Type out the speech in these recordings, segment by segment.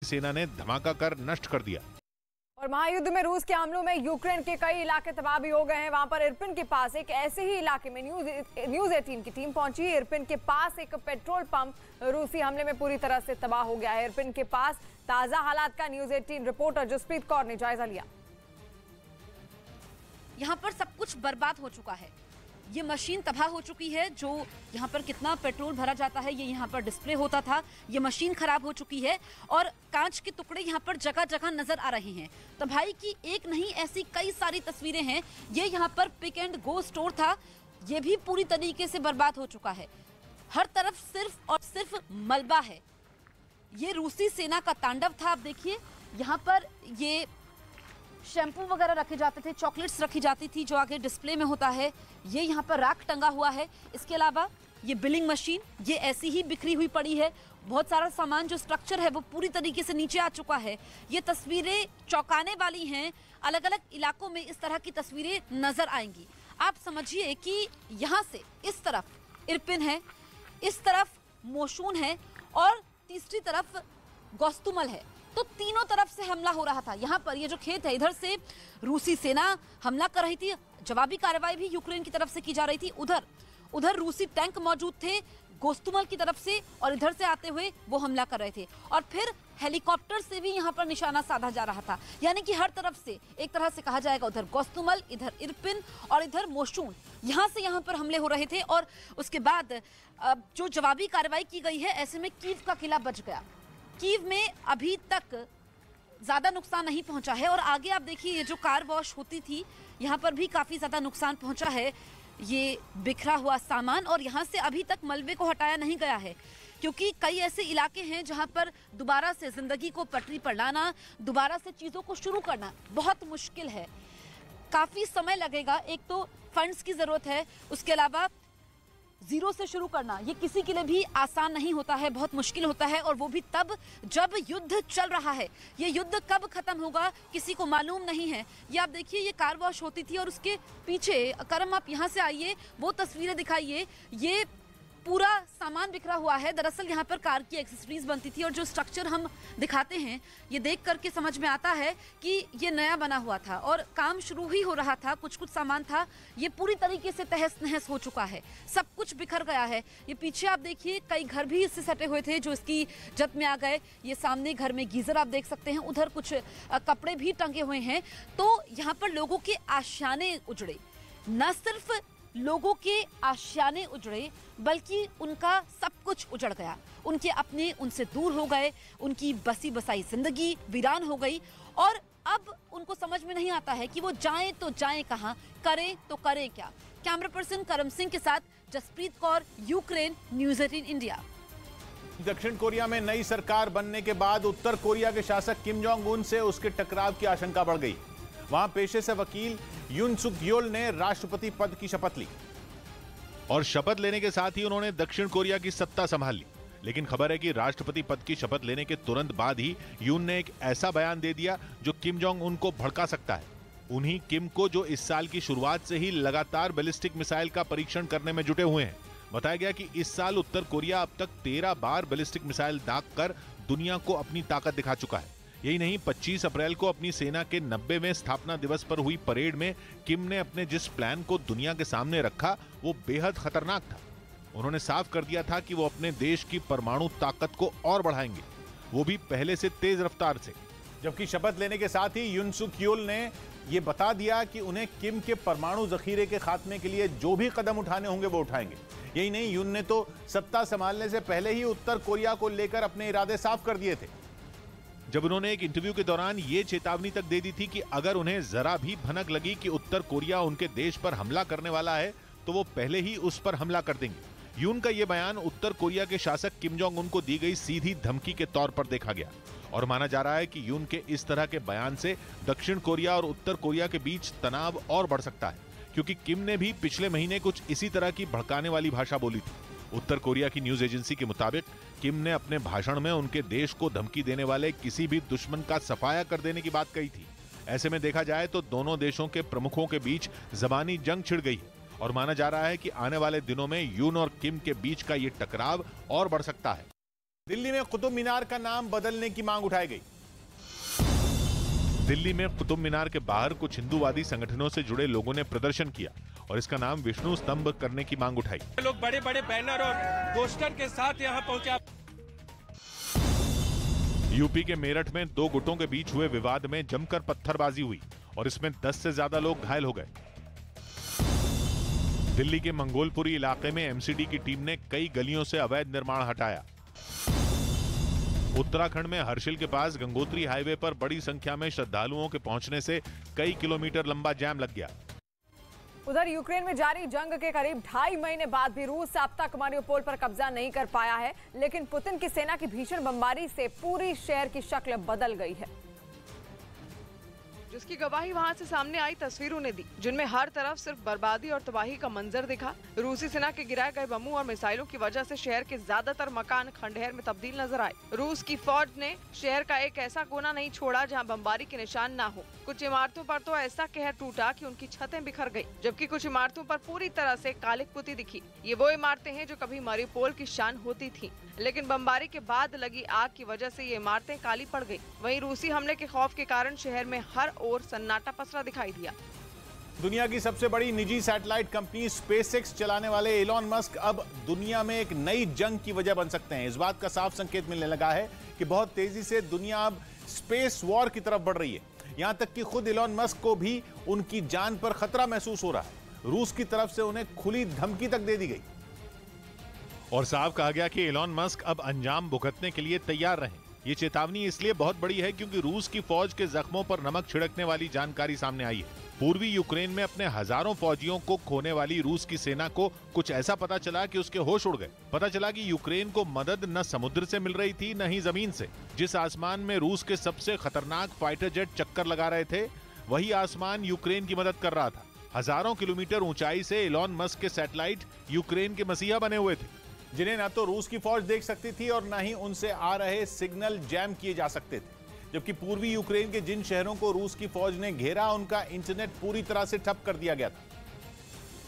सेना ने धमाका कर नष्ट कर दिया। और महायुद्ध में रूस के हमलों में यूक्रेन के कई इलाके तबाह भी हो गए हैं। वहां पर इरपिन के पास एक ऐसे ही इलाके में न्यूज 18 की टीम पहुंची। इरपिन के पास एक पेट्रोल पंप रूसी हमले में पूरी तरह से तबाह हो गया है। इरपिन के पास ताजा हालात का न्यूज 18 रिपोर्टर जसप्रीत कौर ने जायजा लिया। यहाँ पर सब कुछ बर्बाद हो चुका है। ये मशीन तबाह हो चुकी है। जो यहाँ पर कितना पेट्रोल भरा जाता है ये यहाँ पर डिस्प्ले होता था, ये मशीन खराब हो चुकी है और कांच के टुकड़े यहाँ पर जगह जगह नजर आ रहे हैं। तो भाई की एक नहीं ऐसी कई सारी तस्वीरें हैं। ये यहाँ पर पिक एंड गो स्टोर था, ये भी पूरी तरीके से बर्बाद हो चुका है। हर तरफ सिर्फ और सिर्फ मलबा है। ये रूसी सेना का तांडव था। आप देखिए यहाँ पर ये शैम्पू वगैरह रखे जाते थे, चॉकलेट्स रखी जाती थी जो आगे डिस्प्ले में होता है। ये यहाँ पर राख टंगा हुआ है। इसके अलावा ये बिलिंग मशीन ये ऐसी ही बिखरी हुई पड़ी है। बहुत सारा सामान जो स्ट्रक्चर है वो पूरी तरीके से नीचे आ चुका है। ये तस्वीरें चौंकाने वाली हैं। अलग अलग इलाकों में इस तरह की तस्वीरें नजर आएंगी। आप समझिए कि यहाँ से इस तरफ इरपिन है, इस तरफ मोशून है और तीसरी तरफ गोस्तुमल है। तो तीनों तरफ से हमला हो रहा था। यहाँ पर ये जो खेत है इधर से रूसी सेना हमला कर रही थी, जवाबी कार्रवाई भी यूक्रेन की तरफ से की जा रही थी। उधर रूसी टैंक मौजूद थे गोस्तुमल की तरफ से और इधर से आते हुए वो हमला कर रहे थे और फिर हेलीकॉप्टर से भी यहाँ पर निशाना साधा जा रहा था। यानी कि हर तरफ से एक तरह से कहा जाएगा, उधर गोस्तुमल, इधर इरपिन और इधर मोशून, यहाँ से यहाँ पर हमले हो रहे थे। और उसके बाद जो जवाबी कार्रवाई की गई है, ऐसे में कीव का किला बच गया। कीव में अभी तक ज्यादा नुकसान नहीं पहुंचा है और आगे आप देखिए ये जो कार वॉश होती थी यहाँ पर भी काफी ज्यादा नुकसान पहुंचा है। ये बिखरा हुआ सामान और यहाँ से अभी तक मलबे को हटाया नहीं गया है क्योंकि कई ऐसे इलाके हैं जहाँ पर दोबारा से जिंदगी को पटरी पर लाना, दोबारा से चीजों को शुरू करना बहुत मुश्किल है। काफी समय लगेगा। एक तो फंड्स की जरूरत है, उसके अलावा जीरो से शुरू करना ये किसी के लिए भी आसान नहीं होता है, बहुत मुश्किल होता है और वो भी तब जब युद्ध चल रहा है। ये युद्ध कब खत्म होगा किसी को मालूम नहीं है। ये आप देखिए ये कार वॉश होती थी और उसके पीछे करम आप यहाँ से आइए, वो तस्वीरें दिखाइए। ये पूरा सामान बिखरा हुआ है। दरअसल यहाँ पर कार की एक्सेसरीज बनती थी और जो स्ट्रक्चर हम दिखाते हैं ये देख करके समझ में आता है कि ये नया बना हुआ था और काम शुरू ही हो रहा था। कुछ सामान था, ये पूरी तरीके से तहस नहस हो चुका है, सब कुछ बिखर गया है। ये पीछे आप देखिए कई घर भी इससे सटे हुए थे जो इसकी जद में आ गए। ये सामने घर में गीजर आप देख सकते हैं, उधर कुछ कपड़े भी टंगे हुए हैं। तो यहाँ पर लोगों के आशियाने उजड़े, न सिर्फ लोगों के आशियाने उजड़े बल्कि उनका सब कुछ उजड़ गया। उनके अपने उनसे दूर हो गए, उनकी बसी बसाई जिंदगी वीरान हो गई और अब उनको समझ में नहीं आता है कि वो जाएं तो जाएं कहां, करें तो करें क्या। कैमरा पर्सन करम सिंह के साथ Jaspreet Kaur, Ukraine, news 18 India. दक्षिण कोरिया में नई सरकार बनने के बाद उत्तर कोरिया के शासक किम जोंग उन से उसके टकराव की आशंका बढ़ गई। वहां पेशे से वकील यून सुक योल ने राष्ट्रपति पद की शपथ ली और शपथ लेने के साथ ही उन्होंने दक्षिण कोरिया की सत्ता संभाल ली। लेकिन खबर है कि राष्ट्रपति पद की शपथ लेने के तुरंत बाद ही यून ने एक ऐसा बयान दे दिया जो किम जोंग उन को भड़का सकता है। उन्हीं किम को जो इस साल की शुरुआत से ही लगातार बैलिस्टिक मिसाइल का परीक्षण करने में जुटे हुए हैं। बताया गया कि इस साल उत्तर कोरिया अब तक 13 बार बैलिस्टिक मिसाइल दाग कर दुनिया को अपनी ताकत दिखा चुका है। यही नहीं, 25 अप्रैल को अपनी सेना के 90वें स्थापना दिवस पर हुई परेड में किम ने अपने जिस प्लान को दुनिया के सामने रखा वो बेहद खतरनाक था। उन्होंने साफ कर दिया था कि वो अपने देश की परमाणु ताकत को और बढ़ाएंगे, वो भी पहले से तेज रफ्तार से। जबकि शपथ लेने के साथ ही यून सुक योल ने ये बता दिया कि उन्हें किम के परमाणु जखीरे के खात्मे के लिए जो भी कदम उठाने होंगे वो उठाएंगे। यही नहीं, यून ने तो सत्ता संभालने से पहले ही उत्तर कोरिया को लेकर अपने इरादे साफ कर दिए थे। जब उन्होंने एक इंटरव्यू के दौरान ये चेतावनी तक दे दी थी कि अगर उन्हें जरा भी भनक लगी कि उत्तर कोरिया उनके देश पर हमला करने वाला है तो वो पहले ही उस पर हमला कर देंगे। यून का ये बयान उत्तर कोरिया के शासक किम जोंग उन को दी गई सीधी धमकी के तौर पर देखा गया और माना जा रहा है कि यून के इस तरह के बयान से दक्षिण कोरिया और उत्तर कोरिया के बीच तनाव और बढ़ सकता है, क्योंकि किम ने भी पिछले महीने कुछ इसी तरह की भड़काने वाली भाषा बोली थी। उत्तर कोरिया की न्यूज एजेंसी के मुताबिक किम ने अपने भाषण में उनके देश को धमकी देने वाले किसी भी दुश्मन का सफाया कर देने की बात कही थी। ऐसे में देखा जाए तो दोनों देशों के प्रमुखों के बीच ज़बानी जंग छिड़ गई है और माना जा रहा है कि आने वाले दिनों में यून और किम के बीच का ये टकराव और बढ़ सकता है। दिल्ली में कुतुब मीनार का नाम बदलने की मांग उठाई गई। दिल्ली में कुतुब मीनार के बाहर कुछ हिंदूवादी संगठनों से जुड़े लोगों ने प्रदर्शन किया और इसका नाम विष्णु स्तंभ करने की मांग उठाई। लोग बड़े बड़े बैनर और पोस्टर के साथ यहां पहुंचे। यूपी के मेरठ में दो गुटों के बीच हुए विवाद में जमकर पत्थरबाजी हुई और इसमें 10 से ज्यादा लोग घायल हो गए। दिल्ली के मंगोलपुरी इलाके में एमसीडी की टीम ने कई गलियों से अवैध निर्माण हटाया। उत्तराखंड में हर्षिल के पास गंगोत्री हाईवे पर बड़ी संख्या में श्रद्धालुओं के पहुंचने से कई किलोमीटर लंबा जाम लग गया। उधर यूक्रेन में जारी जंग के करीब 2.5 महीने बाद भी रूस अब तक मारियोपोल पर कब्जा नहीं कर पाया है, लेकिन पुतिन की सेना की भीषण बमबारी से पूरी शहर की शक्ल बदल गई है, जिसकी गवाही वहां से सामने आई तस्वीरों ने दी, जिनमें हर तरफ सिर्फ बर्बादी और तबाही का मंजर दिखा। रूसी सेना के गिराए गए बमों और मिसाइलों की वजह से शहर के ज्यादातर मकान खंडहर में तब्दील नजर आए। रूस की फौज ने शहर का एक ऐसा कोना नहीं छोड़ा जहां बमबारी के निशान ना हो। कुछ इमारतों पर तो ऐसा कहर टूटा कि उनकी छतें बिखर गई, जबकि कुछ इमारतों पर पूरी तरह से कालिक पुती दिखी। ये वो इमारतें हैं जो कभी मारियोपोल की शान होती थी, लेकिन बमबारी के बाद लगी आग की वजह से ये इमारतें काली पड़ गई। वहीं रूसी हमले के खौफ के कारण शहर में हर ओर सन्नाटा पसरा दिखाई दिया। दुनिया की सबसे बड़ी निजी सैटेलाइट कंपनी स्पेसएक्स चलाने वाले एलॉन मस्क अब दुनिया में एक नई जंग की वजह बन सकते हैं। इस बात का साफ संकेत मिलने लगा है कि बहुत तेजी से दुनिया अब स्पेस वॉर की तरफ बढ़ रही है। यहां तक कि खुद एलॉन मस्क को भी उनकी जान पर खतरा महसूस हो रहा है। रूस की तरफ से उन्हें खुली धमकी तक दे दी गई और साफ कहा गया कि एलॉन मस्क अब अंजाम भुगतने के लिए तैयार रहें। ये चेतावनी इसलिए बहुत बड़ी है क्योंकि रूस की फौज के जख्मों पर नमक छिड़कने वाली जानकारी सामने आई है। पूर्वी यूक्रेन में अपने हजारों फौजियों को खोने वाली रूस की सेना को कुछ ऐसा पता चला कि उसके होश उड़ गए। पता चला कि यूक्रेन को मदद न समुद्र से मिल रही थी न ही जमीन से। जिस आसमान में रूस के सबसे खतरनाक फाइटर जेट चक्कर लगा रहे थे, वही आसमान यूक्रेन की मदद कर रहा था। हजारों किलोमीटर ऊंचाई से एलॉन मस्क के सैटेलाइट यूक्रेन के मसीहा बने हुए थे, जिन्हें ना तो रूस की फौज देख सकती थी और न ही उनसे आ रहे सिग्नल जैम किए जा सकते थे। जबकि पूर्वी यूक्रेन के जिन शहरों को रूस की फौज ने घेरा, उनका इंटरनेट पूरी तरह से ठप कर दिया गया था।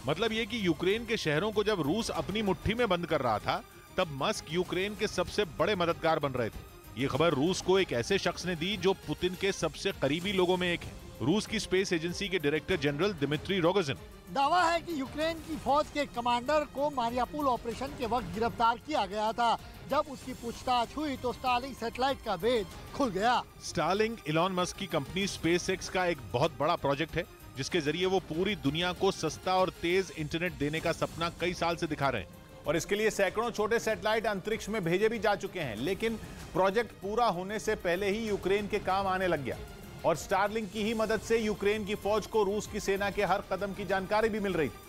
मतलब ये कि यूक्रेन के शहरों को जब रूस अपनी मुट्ठी में बंद कर रहा था, तब मस्क यूक्रेन के सबसे बड़े मददगार बन रहे थे। ये खबर रूस को एक ऐसे शख्स ने दी जो पुतिन के सबसे करीबी लोगों में एक है, रूस की स्पेस एजेंसी के डायरेक्टर जनरल दिमित्री रोगोजिन। दावा है कि यूक्रेन की फौज के कमांडर को मारियोपोल ऑपरेशन के वक्त गिरफ्तार किया गया था। जब उसकी पूछताछ हुई तो स्टारलिंक सैटेलाइट का भेद खुल गया। स्टारलिंक एलॉन मस्क की कंपनी स्पेसएक्स का एक बहुत बड़ा प्रोजेक्ट है, जिसके जरिए वो पूरी दुनिया को सस्ता और तेज इंटरनेट देने का सपना कई साल से दिखा रहे हैं। और इसके लिए सैकड़ों छोटे सैटेलाइट अंतरिक्ष में भेजे भी जा चुके हैं, लेकिन प्रोजेक्ट पूरा होने से पहले ही यूक्रेन के काम आने लग गया और स्टारलिंक की ही मदद से यूक्रेन की फौज को रूस की सेना के हर कदम की जानकारी भी मिल रही थी,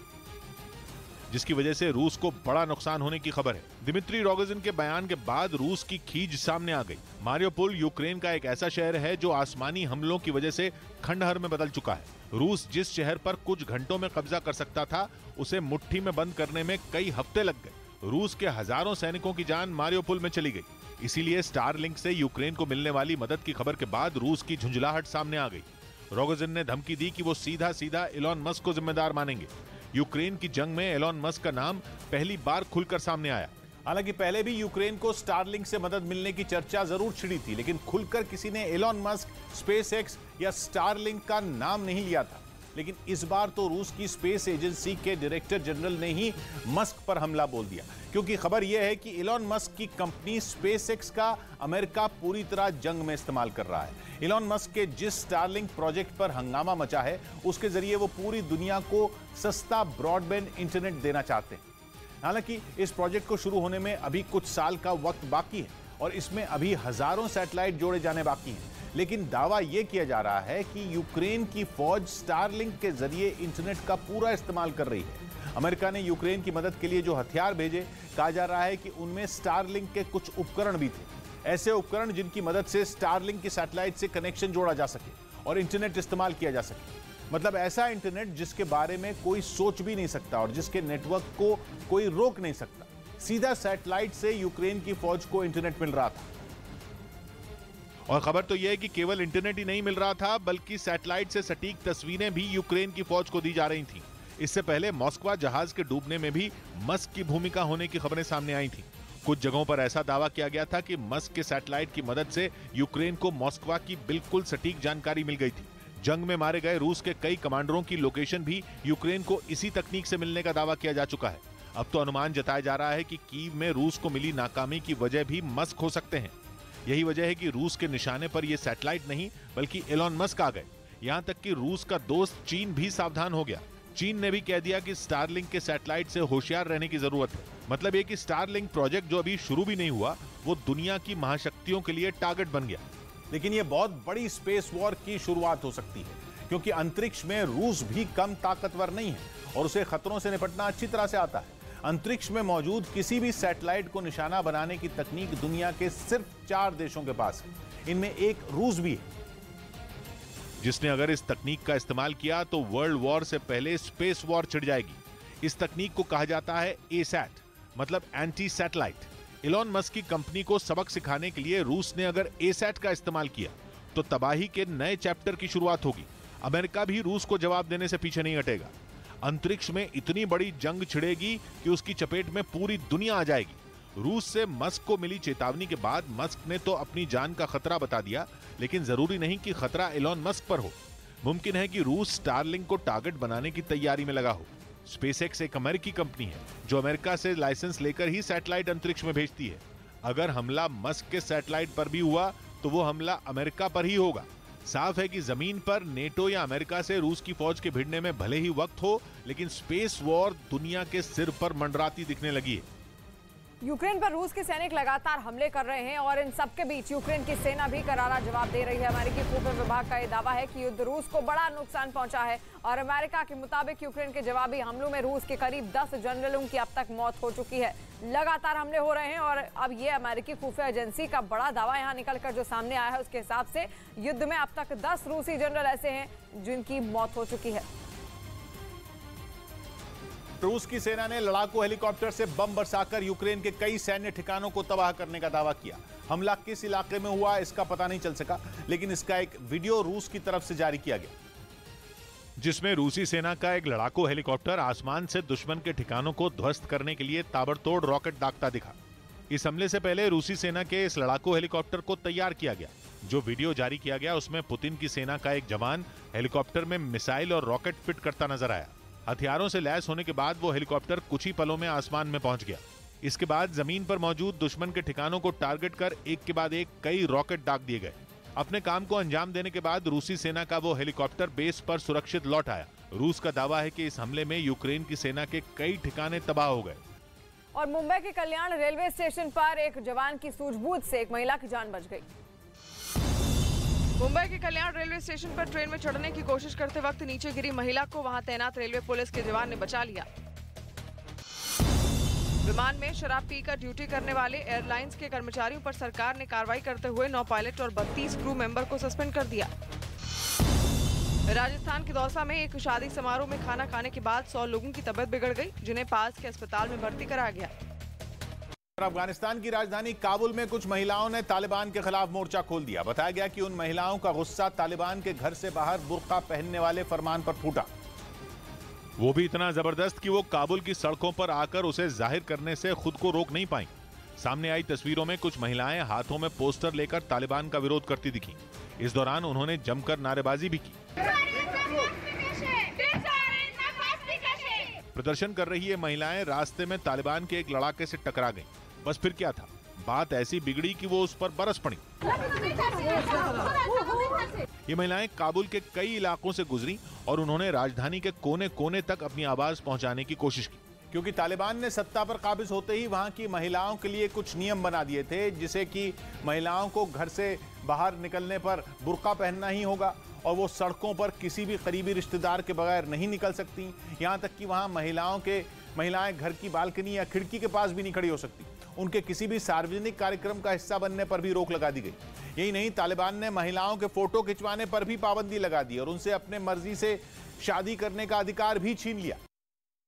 जिसकी वजह से रूस को बड़ा नुकसान होने की खबर है। दिमित्री रोगोजिन के बयान के बाद रूस की खींच सामने आ गई। मारियोपोल यूक्रेन का एक ऐसा शहर है जो आसमानी हमलों की वजह से खंडहर में बदल चुका है। रूस जिस शहर पर कुछ घंटों में कब्जा कर सकता था, उसे मुट्ठी में बंद करने में कई हफ्ते लग गए। रूस के हजारों सैनिकों की जान मारियोपोल में चली गई। इसीलिए स्टारलिंक से यूक्रेन को मिलने वाली मदद की खबर के बाद रूस की झुंझलाहट सामने आ गई। रोगोजिन ने धमकी दी कि वो सीधा सीधा एलॉन मस्क को जिम्मेदार मानेंगे। यूक्रेन की जंग में एलॉन मस्क का नाम पहली बार खुलकर सामने आया। हालांकि पहले भी यूक्रेन को स्टारलिंक से मदद मिलने की चर्चा जरूर छिड़ी थी, लेकिन खुलकर किसी ने एलॉन मस्क, स्पेसएक्स या स्टारलिंक का नाम नहीं लिया था। लेकिन इस बार तो रूस की स्पेस एजेंसी के डायरेक्टर जनरल ने ही मस्क पर हमला बोल दिया, क्योंकि खबर यह है कि एलॉन मस्क की कंपनी स्पेसएक्स का अमेरिका पूरी तरह जंग में इस्तेमाल कर रहा है। एलॉन मस्क के जिस स्टारलिंक प्रोजेक्ट पर हंगामा मचा है, उसके जरिए वो पूरी दुनिया को सस्ता ब्रॉडबैंड इंटरनेट देना चाहते हैं। हालांकि इस प्रोजेक्ट को शुरू होने में अभी कुछ साल का वक्त बाकी है और इसमें अभी हजारों सैटेलाइट जोड़े जाने बाकी हैं, लेकिन दावा यह किया जा रहा है कि यूक्रेन की फौज स्टारलिंक के जरिए इंटरनेट का पूरा इस्तेमाल कर रही है। अमेरिका ने यूक्रेन की मदद के लिए जो हथियार भेजे, कहा जा रहा है कि उनमें स्टारलिंक के कुछ उपकरण भी थे, ऐसे उपकरण जिनकी मदद से स्टारलिंक की सैटेलाइट से कनेक्शन जोड़ा जा सके और इंटरनेट इस्तेमाल किया जा सके। मतलब ऐसा इंटरनेट जिसके बारे में कोई सोच भी नहीं सकता और जिसके नेटवर्क को कोई रोक नहीं सकता। सीधा सैटेलाइट से यूक्रेन की फौज को इंटरनेट मिल रहा था। और खबर तो यह है कि केवल इंटरनेट ही नहीं मिल रहा था, बल्कि सैटेलाइट से सटीक तस्वीरें भी यूक्रेन की फौज को दी जा रही थीं। इससे पहले मॉस्को जहाज के डूबने में भी मस्क की भूमिका होने की खबरें सामने आई थी। कुछ जगहों पर ऐसा दावा किया गया था कि मस्क के सैटेलाइट की मदद से यूक्रेन को मॉस्को की बिल्कुल सटीक जानकारी मिल गई थी। जंग में मारे गए रूस के कई कमांडरों की लोकेशन भी यूक्रेन को इसी तकनीक से मिलने का दावा किया जा चुका है। अब तो अनुमान जताया जा रहा है कि कीव में रूस को मिली नाकामी की वजह भी मस्क हो सकते हैं। यही वजह है कि रूस के निशाने पर यह सैटेलाइट नहीं बल्कि एलोन मस्क आ गए। यहां तक कि रूस का दोस्त चीन भी सावधान हो गया। चीन ने भी कह दिया कि स्टारलिंक के सैटेलाइट से होशियार रहने की जरूरत है। मतलब ये कि स्टारलिंक प्रोजेक्ट जो अभी शुरू भी नहीं हुआ वो दुनिया की महाशक्तियों के लिए टारगेट बन गया। लेकिन यह बहुत बड़ी स्पेस वॉर की शुरुआत हो सकती है, क्योंकि अंतरिक्ष में रूस भी कम ताकतवर नहीं है और उसे खतरों से निपटना अच्छी तरह से आता है। अंतरिक्ष में मौजूद किसी भी सैटेलाइट को निशाना बनाने की तकनीक दुनिया के सिर्फ 4 देशों के पास है। इनमें एक रूस भी है, जिसने अगर इस तकनीक का इस्तेमाल किया तो वर्ल्ड वॉर से पहले स्पेस वॉर छिड़ जाएगी। इस तकनीक को कहा जाता है एसैट, मतलब एंटी सैटेलाइट। एलोन मस्क की कंपनी को सबक सिखाने के लिए रूस ने अगर एसैट का इस्तेमाल किया तो तबाही के नए चैप्टर की शुरुआत होगी। अमेरिका भी रूस को जवाब देने से पीछे नहीं हटेगा। अंतरिक्ष में इतनी बड़ी जंग छिड़ेगी कि उसकी चपेट में पूरी दुनिया आ जाएगी। रूस से मस्क को मिली चेतावनी के बाद मस्क ने तो अपनी जान का खतरा बता दिया, लेकिन जरूरी नहीं कि खतरा एलोन मस्क पर हो। मुमकिन है कि रूस स्टारलिंक को टारगेट बनाने की तैयारी में लगा हो। स्पेसएक्स एक अमेरिकी कंपनी है जो अमेरिका से लाइसेंस लेकर ही सैटेलाइट अंतरिक्ष में भेजती है। अगर हमला मस्क के सैटेलाइट पर भी हुआ तो वो हमला अमेरिका पर ही होगा। साफ है कि जमीन पर नेटो या अमेरिका से रूस की फौज के भिड़ने में भले ही वक्त हो, लेकिन स्पेस वॉर दुनिया के सिर पर मंडराती दिखने लगी है। यूक्रेन पर रूस के सैनिक लगातार हमले कर रहे हैं और इन सबके बीच यूक्रेन की सेना भी करारा जवाब दे रही है। अमेरिकी खुफिया विभाग का यह दावा है कि युद्ध रूस को बड़ा नुकसान पहुंचा है और अमेरिका के मुताबिक यूक्रेन के जवाबी हमलों में रूस के करीब 10 जनरलों की अब तक मौत हो चुकी है। लगातार हमले हो रहे हैं और अब ये अमेरिकी खुफिया एजेंसी का बड़ा दावा यहाँ निकलकर जो सामने आया है उसके हिसाब से युद्ध में अब तक 10 रूसी जनरल ऐसे हैं जिनकी मौत हो चुकी है। रूस की सेना ने लड़ाकू हेलीकॉप्टर से बम बरसाकर यूक्रेन के कई सैन्य ठिकानों को तबाह करने का दावा किया। हमला किस इलाके में हुआ इसका पता नहीं चल सका, लेकिन इसका एक वीडियो रूस की तरफ से जारी किया गया, जिसमें रूसी सेना का एक लड़ाकू हेलीकॉप्टर आसमान से दुश्मन के ठिकानों को ध्वस्त करने के लिए ताबड़तोड़ रॉकेट दागता दिखा। इस हमले से पहले रूसी सेना के इस लड़ाकू हेलीकॉप्टर को तैयार किया गया। जो वीडियो जारी किया गया उसमें पुतिन की सेना का एक जवान हेलीकॉप्टर में मिसाइल और रॉकेट फिट करता नजर आया। हथियारों से लैस होने के बाद वो हेलीकॉप्टर कुछ ही पलों में आसमान में पहुंच गया। इसके बाद जमीन पर मौजूद दुश्मन के ठिकानों को टारगेट कर एक के बाद एक कई रॉकेट दाग दिए गए। अपने काम को अंजाम देने के बाद रूसी सेना का वो हेलीकॉप्टर बेस पर सुरक्षित लौट आया। रूस का दावा है कि इस हमले में यूक्रेन की सेना के कई ठिकाने तबाह हो गए। और मुंबई के कल्याण रेलवे स्टेशन पर एक जवान की सूझबूझ से एक महिला की जान बच गई। मुंबई के कल्याण रेलवे स्टेशन पर ट्रेन में चढ़ने की कोशिश करते वक्त नीचे गिरी महिला को वहां तैनात रेलवे पुलिस के जवान ने बचा लिया। विमान में शराब पीकर ड्यूटी करने वाले एयरलाइंस के कर्मचारियों पर सरकार ने कार्रवाई करते हुए 9 पायलट और 32 क्रू मेंबर को सस्पेंड कर दिया। राजस्थान के दौसा में एक शादी समारोह में खाना खाने के बाद 100 लोगों की तबीयत बिगड़ गई, जिन्हें पास के अस्पताल में भर्ती कराया गया। अफगानिस्तान की राजधानी काबुल में कुछ महिलाओं ने तालिबान के खिलाफ मोर्चा खोल दिया। बताया गया कि उन महिलाओं का गुस्सा तालिबान के घर से बाहर बुर्का पहनने वाले फरमान पर फूटा। वो भी इतना जबरदस्त कि वो काबुल की सड़कों पर आकर उसे जाहिर करने से खुद को रोक नहीं पाई। सामने आई तस्वीरों में कुछ महिलाएं हाथों में पोस्टर लेकर तालिबान का विरोध करती दिखी। इस दौरान उन्होंने जमकर नारेबाजी भी की। प्रदर्शन कर रही ये महिलाएं रास्ते में तालिबान के एक लड़ाके से टकरा गईं। बस फिर क्या था, बात ऐसी बिगड़ी कि वो उस पर बरस पड़ी। ये महिलाएं काबुल के कई इलाकों से गुजरी और उन्होंने राजधानी के कोने कोने तक अपनी आवाज पहुंचाने की कोशिश की। क्योंकि तालिबान ने सत्ता पर काबिज होते ही वहां की महिलाओं के लिए कुछ नियम बना दिए थे, जिसे कि महिलाओं को घर से बाहर निकलने पर बुर्का पहनना ही होगा और वो सड़कों पर किसी भी करीबी रिश्तेदार के बगैर नहीं निकल सकती। यहाँ तक कि वहाँ महिलाएं घर की बालकनी या खिड़की के पास भी नहीं खड़ी हो सकती। उनके किसी भी सार्वजनिक कार्यक्रम का हिस्सा बनने पर भी रोक लगा दी गई। यही नहीं, तालिबान ने महिलाओं के फोटो खिंचवाने पर भी पाबंदी लगा दी और उनसे अपने मर्जी से शादी करने का अधिकार भी छीन लिया।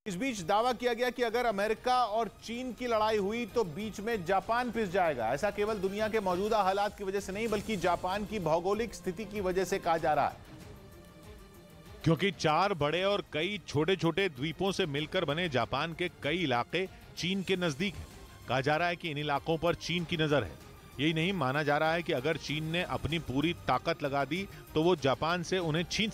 इस बीच दावा किया गया कि अगर अमेरिका और चीन की लड़ाई हुई तो बीच में जापान पिस जाएगा। ऐसा केवल दुनिया के मौजूदा हालात की वजह से नहीं, बल्कि जापान की भौगोलिक स्थिति की वजह से कहा जा रहा है। क्योंकि 4 बड़े और कई छोटे छोटे द्वीपों से मिलकर बने जापान के कई इलाके चीन के नजदीक हैं। कहा जा रहा है कि इन इलाकों पर चीन की नजर है। यही नहीं, माना जा रहा है कि अगर चीन ने अपनी पूरी ताकत लगा दी तो वो जापान से उन्हें छीन